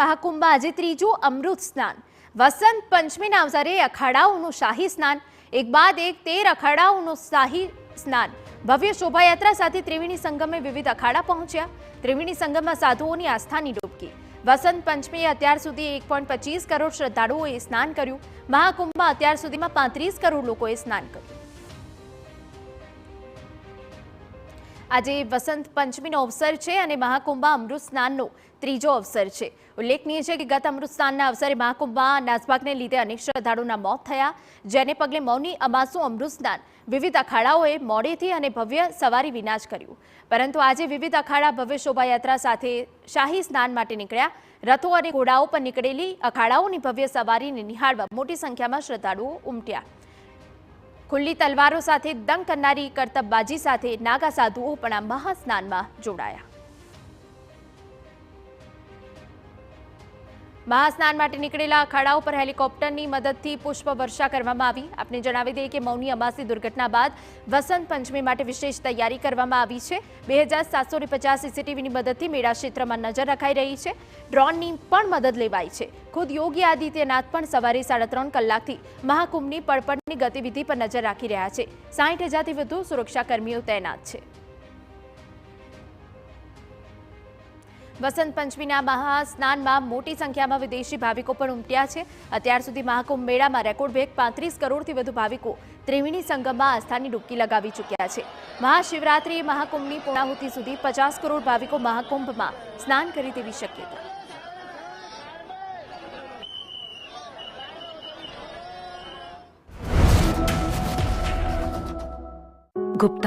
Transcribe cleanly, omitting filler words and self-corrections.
મહાકુંભમાં આજે ત્રીજું અમૃત સ્નાન. વસંત પંચમીના અવસરે અખાડાઓનું શાહી સ્નાન. એક બાદ એક 13 અખાડાઓનું શાહી સ્નાન. ભવ્ય શોભાયાત્રા સાથે ત્રિવેણી સંગમે વિવિધ અખાડા પહોંચ્યા. ત્રિવેણી સંગમમાં સાધુઓની આસ્થાની ડૂબકી. વસંત પંચમીએ અત્યાર સુધી 1.25 કરોડ શ્રદ્ધાળુઓએ સ્નાન કર્યું. મહાકુંભમાં અત્યાર સુધીમાં 35 કરોડ લોકોએ સ્નાન કર્યું. આજે વસંત પંચમીનો અવસર છે અને મહાકુંભમાં અમૃત સ્નાનનો ત્રીજો અવસર છે. ઉલ્લેખનીય છે કે ગત અમૃત સ્નાનના અવસરે મહાકુંભમાં નાસભાગને લીધે અનેક શ્રદ્ધાળુઓના મોત થયા, જેને પગલે મૌની અમાસુ અમૃત સ્નાન વિવિધ અખાડાઓએ મોડેથી અને ભવ્ય સવારી વિના જ કર્યું. પરંતુ આજે વિવિધ અખાડા ભવ્ય શોભાયાત્રા સાથે શાહી સ્નાન માટે નીકળ્યા. રથો અને ઘોડાઓ પર નીકળેલી અખાડાઓની ભવ્ય સવારીને નિહાળવા મોટી સંખ્યામાં શ્રદ્ધાળુઓ ઉમટ્યા. ખુલ્લી તલવારો સાથે દંગ કરનારી કરતબબાજી સાથે નાગા સાધુઓ પણ આ મહાસ્નાનમાં જોડાયા. મહાસ્નાન માટે નીકળેલા અખાડાઓ પર હેલિકોપ્ટરની મદદથી પુષ્પ વર્ષા કરવામાં આવી. આપને જણાવી દઈએ કે મૌની અમાસી દુર્ઘટના બાદ વસંત પંચમી માટે વિશેષ તૈયારી કરવામાં આવી છે. 2750 સીસીટીવીની મદદથી મેળા ક્ષેત્રમાં નજર રખાઈ રહી છે. ડ્રોનની પણ મદદ લેવાઈ છે. ખુદ યોગી આદિત્યનાથ પણ સવારે 3.5 કલાકથી મહાકુંભની પડપડની ગતિવિધિ પર નજર રાખી રહ્યા છે. 60,000થી વધુ સુરક્ષાકર્મીઓ તૈનાત છે. વસંત પંચમીના મહાસ્નાનમાં મોટી સંખ્યામાં વિદેશી ભાવિકો પણ ઉમટ્યા છે. અત્યાર સુધી મહાકુંભ મેળામાં રેકોર્ડ બ્રેક 35 કરોડથી વધુ ભાવિકો ત્રિવેણી સંગમમાં આસ્થાની ડૂબકી લગાવી ચૂક્યા છે. મહાશિવરાત્રિએ મહાકુંભની પૂર્ણાહુતિ સુધી 50 કરોડ ભાવિકો મહાકુંભમાં સ્નાન કરે તેવી શક્યતા. ગુપ્તા